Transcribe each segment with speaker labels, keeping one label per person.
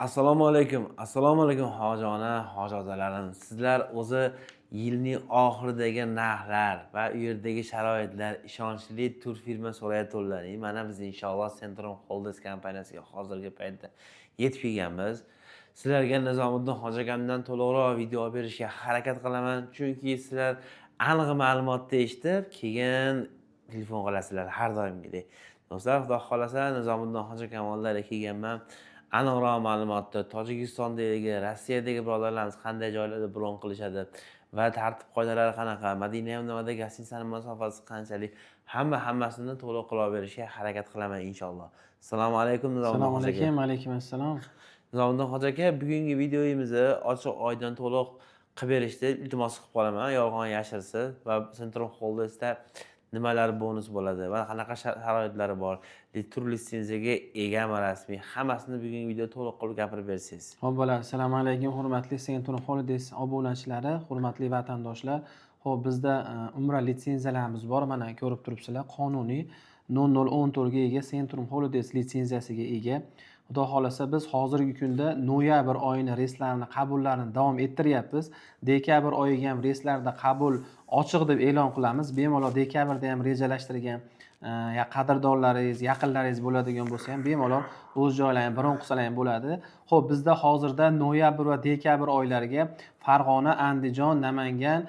Speaker 1: Assalomu alaykum hojona, hojozalarim. Sizlar o'zi yilning oxiridagi narxlar va u yerdagi sharoitlar ishonchli tur firma so'rayotganlaring. Mana biz inshaalloh Centrum Holdings kompaniyasiga hozirgi paytda yetib kelganmiz. Sizlarga Nizomiddin hoji akamdan to'liqroq video berishga harakat qilaman, chunki sizlar aniq ma'lumotni eshitib, keyin telefon qilasizlar har doimgidek. Do'stlar, xudo xolasa Nizomiddin hoji akam oldida kelganman. Aniqroq ma'lumotni Tojikistondagi, Rossiyadagi birodarlarimiz qanday joylarda bron qilishadi va tartib qoidalari qanaqa, Madina Munavvarada gostinitsaning masofasi qanchalik, hammasini to'liq qilib berishga harakat qilaman inshaalloh. Assalomu alaykum Nizomiddin
Speaker 2: Assalomu
Speaker 1: hoji aka.
Speaker 2: alaykum, alaykum assalom.
Speaker 1: Nizomiddin hoji aka, bugungi videomizni ochiq oydin to'liq qilib berishni iltimos qilib qolaman, yolg'on yashirsiz va Centrum Holdingsda nimalar bonus bo'ladi va qanaqa sharoitlari bor, tur litsenziyaga egami rasmiy, hammasini bugungi videoda to'liq qilib gapirib bersangiz.
Speaker 2: Xo'p bo'ladi. Assalomu alaykum, hurmatli Centrum Holdings obunachilari, hurmatli vatandoshlar. Xo'p, bizda umra litsenziyalarimiz bor. Mana ko'rib turibsizlar, qonuniy 0014 ga ega Centrum Holdings litsenziyasiga ega. Xudo xolasa biz hozirgi kunda noyabr oyini reyslarini qabullarini davom ettiryapmiz. Dekabr oyiga ham reyslarda qabul ochiq deb e'lon qilamiz. Bemalol dekabrda ham rejalashtirgan qadrdonlaringiz, yaqinlaringiz bo'ladigan bo'lsa ham bemalol o'z joylarini bron qilsalar ham bo'ladi. Xo'p, bizda hozirda noyabr va dekabr oylariga Farg'ona, Andijon, Namangan,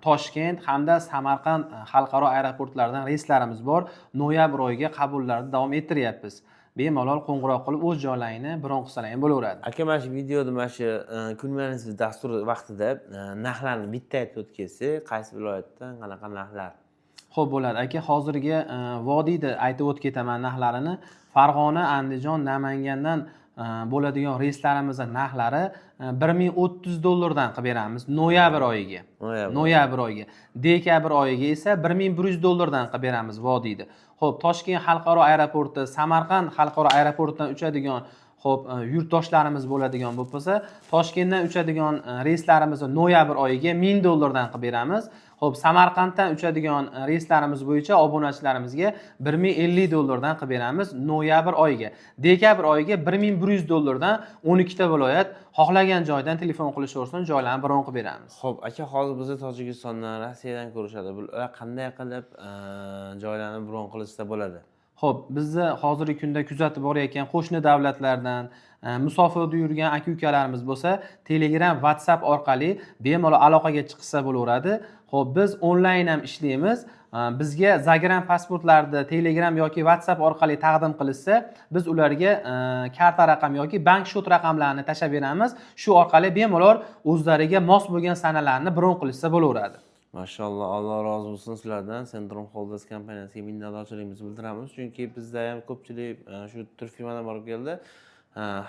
Speaker 2: Toshkent hamda Samarqand xalqaro aeroportlaridan reyslarimiz bor. Noyabr oyiga qabullarni davom ettiryapmiz. Bemalol qo'ng'iroq qilib o'z joylarini bron qilsalar ham bo'laveradi.
Speaker 1: Aka, mana shu videoda mana shu kunlarimiz dastur vaqtida narxlarni bitta aytib o'tgansiz, qaysi viloyatdan qanaqa narxlar?
Speaker 2: Xo'p bo'ladi aka, hozirgi vodiyda aytib o'tib ketaman narxlarini. Farg'ona, Andijon, Namangandan bo'ladigan reyslarimizni narxlari $1030 qilib beramiz noyabr oyiga. Noyabr oyiga. Dekabr oyiga esa $1100 qilib beramiz vodiyda. Xo'p, Toshkent xalqaro aeroporti, Samarqand xalqaro aeroportidan uchadigan yurtdoshlarimiz bo'ladigan bo'lsa, Toshkentdan uchadigan reyslarimizni noyabr oyiga $1000 qilib beramiz. Xo'p, Samarqanddan uchadigan reyslarimiz bo'yicha obunachilarimizga $1050 dan qilib beramiz noyabr oyiga. Dekabr oyiga $1100 dan 12 ta viloyat xohlagan joydan telefon qilishaversin, joylarni bron qilib beramiz.
Speaker 1: Xo'p, aka, hozir bizda Tojikistondan, Rossiyadan ko'rishadi. Bular qanday qilib joylarni bron qilishsa bo'ladi?
Speaker 2: Xo'p, bizni hozirgi kunda kuzatib borayotgan qo'shni davlatlardan musofirda yurgan aka-ukalarimiz bo'lsa, Telegram, WhatsApp orqali bemalol aloqaga chiqsa bo'laveradi. Xo'p, biz onlayn ham ishlaymiz. Bizga Zagram pasportlarni Telegram yoki WhatsApp orqali taqdim qilishsa, biz ularga karta raqam yoki bank shot raqamlarini tashab beramiz. Shu orqali bemalol o'zlariga mos bo'lgan sanalarni bron qilishsa bo'laveradi.
Speaker 1: Mashalloh, Alloh rozi bo'lsin sizlardan. Centrum Holdings kompaniyasiga minnatdorchiligimizni bildiramiz, chunki bizda ham ko'pchilik shu tur firmadan borib keldi.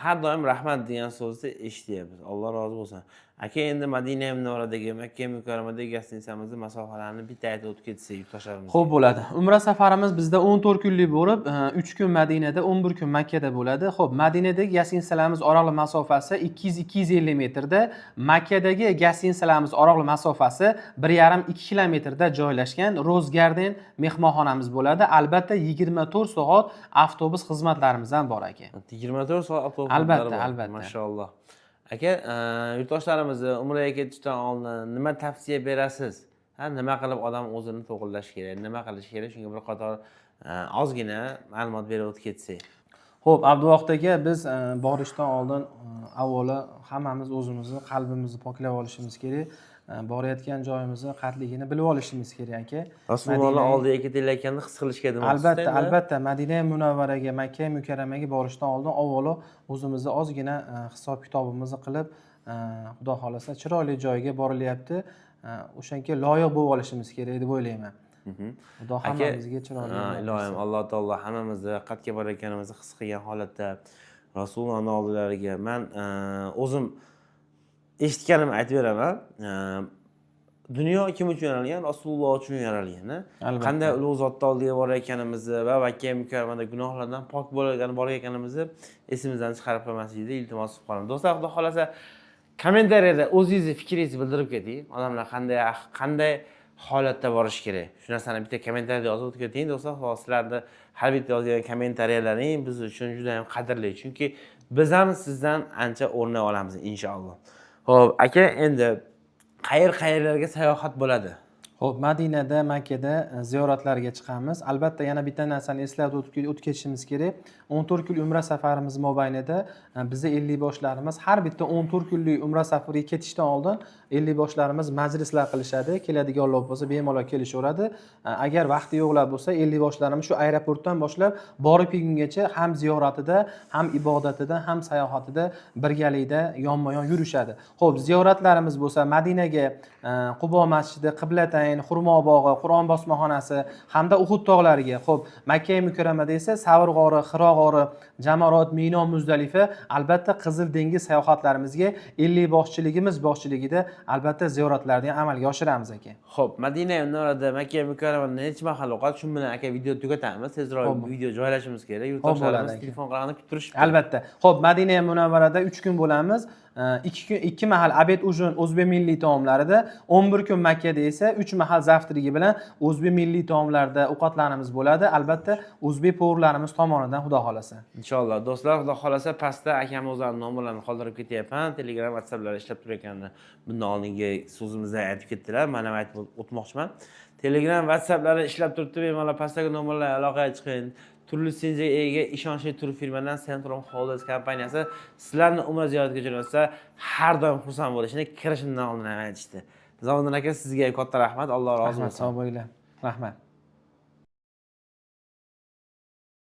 Speaker 1: Har doim rahmat degan so'zni eshityapmiz. Alloh rozi bo'lsin. Aka, endi Madina Munavvaradagi, Makka Mukarramadagi gostinitsamizning masofalarini bitta aytib o'tib ketsak yurtdoshlarimizga.
Speaker 2: Xo'p bo'ladi. Umra safarimiz bizda 14 kunlik bo'lib, 3 kun Madinada, 11 kun Makkada bo'ladi. Xo'p, Madinadagi gostinitsalarimiz oraliq masofasi 200-250 metrda, Makkadagi gostinitsalarimiz oraliq masofasi 1,5-2 kilometrda joylashgan Rose Garden mehmonxonamiz bo'ladi. Albatta 24 soat avtobus xizmatlarimiz ham bor aka.
Speaker 1: 24 soat avtobus
Speaker 2: Albatta,
Speaker 1: bor.
Speaker 2: albatta.
Speaker 1: Mashalloh. Aka, yurtdoshlarimizni umraga ketishdan oldin nima tavsiya berasiz? Nima qilib odam o'zini to'g'rilash kerak, nima qilish kerak? Shunga bir qator ozgina ma'lumot berib o'tib ketsak.
Speaker 2: Xo'p, Abduvohid aka, biz borishdan oldin avvalo hammamiz o'zimizni qalbimizni poklab olishimiz kerak. Borayotgan joyimizni qatligini bilib olishimiz kerak aka.
Speaker 1: Rasululloh oldiga ketilayotganda his qilishga demoqchisiz.
Speaker 2: Albatta, Madina Munavvaraga, Makka Mukarramaga borishdan oldin avvalo o'zimizni ozgina hisob-kitobimizni qilib, Xudo xolasa chiroyli joyga borilyapti. O'shanga loyiq bo'lib olishimiz kerak deb o'ylayman. Xudo hammamizga chiroyli.
Speaker 1: Ilohim, Alloh taolo hammamizni qayerga borayotganimizni his qilgan holatda Rasulullohning oldilariga men o'zim eshitganimni aytib beraman. Dunyo kim uchun yaralgan? Rasululloh uchun yaralgan. Qanday ulug' zotning oldiga borayotganimizni va Makka Mukarramada gunohlardan pok borayotganimizni esimizdan chiqarib qo'ymaslikni iltimos qilib qolaman. Do'stlar, xudo xolasa kommentariyada o'zingizni fikringizni bildirib keting. Odamlar qanday holatda borish kerak. Shu narsani bitta kommentariyada yozib o'tkating do'stlar. Hozir sizlarni har bitta yozgan kommentariyalaring biz uchun juda ham qadrli. Chunki biz ham sizdan ancha o'rnak olamiz inshaalloh. Xo'p, aka, endi qayerlarga sayohat bo'ladi?
Speaker 2: Xo'p, Madinada, Makkada ziyoratlarga chiqamiz. Albatta yana bitta narsani eslatib o'tkazishimiz kerak. 14 kun umra safarimiz mobaynida bizni 50 boshlarimiz har bitta 14 kunlik umra safariga ketishdan oldin 50 boshlarimiz majlislar qilishadi. Keladiganlar bo'lsa bemalol kelishaveradi. Agar vaqti yo'qlar bo'lsa 50 boshlarimiz shu aeroportdan boshlab borib kelgungacha ham ziyoratida, ham ibodatida, ham sayohatida birgalikda yonma-yon yurishadi. Xo'p, ziyoratlarimiz bo'lsa Madinaga, Qubo masjidi, Qiblatayn, Xurmo bog'i, Qur'on bosmaxonasi hamda Uhud tog'lariga. Xo'p, Makka mukarramada esa Savr g'ori, Hiro g'ori, Jamarot, Mino, Muzdalifa, albatta Qizil dengiz sayohatlarimizga 50 boshchiligimiz boshchiligida albatta ziyoratlarni amalga oshiramiz aka.
Speaker 1: Xo'p, Madina Munavvarada Makka mukarramada necha mahal o'qadi? Shu bilan aka video tugatamiz. Tezroq video joylashimiz kerak. Yurtdoshlarimiz telefon qilib kutib turishibdi.
Speaker 2: Albatta. Xo'p, Madina Munavvarada 3 kun bo'lamiz. 2 mahal obed ujun o'zbek milliy taomlarida, 11 kun Makkada esa 3 mahal zaftrigi bilan o'zbek milliy taomlarda ovqatlarimiz bo'ladi. Albatta, o'zbek povurlarimiz tomonidan xudo xolasa.
Speaker 1: Inshaalloh. Do'stlar, xudo xolasa pastda akamiz o'zlarining nomlarini qoldirib ketyapman. Telegram, WhatsApplar ishlab turganini bundan oldingi so'zimizda aytib ketdilar. Mana aytib o'tmoqchiman. Telegram, WhatsApplar ishlab turibdi. Bemalol pastdagi nomerlarga aloqaga chiqing. Turli lisenziyaga ega ishonchli tur firmadan Centrum Holdings kompaniyasi sizlarni umra ziyoratiga jo'natsa, har doim xursand bo'lishini kirishimdan oldin aytishdi. Zavoddin aka, sizga katta rahmat. Alloh rozi bo'lsin.
Speaker 2: Sog' bo'linglar. Rahmat.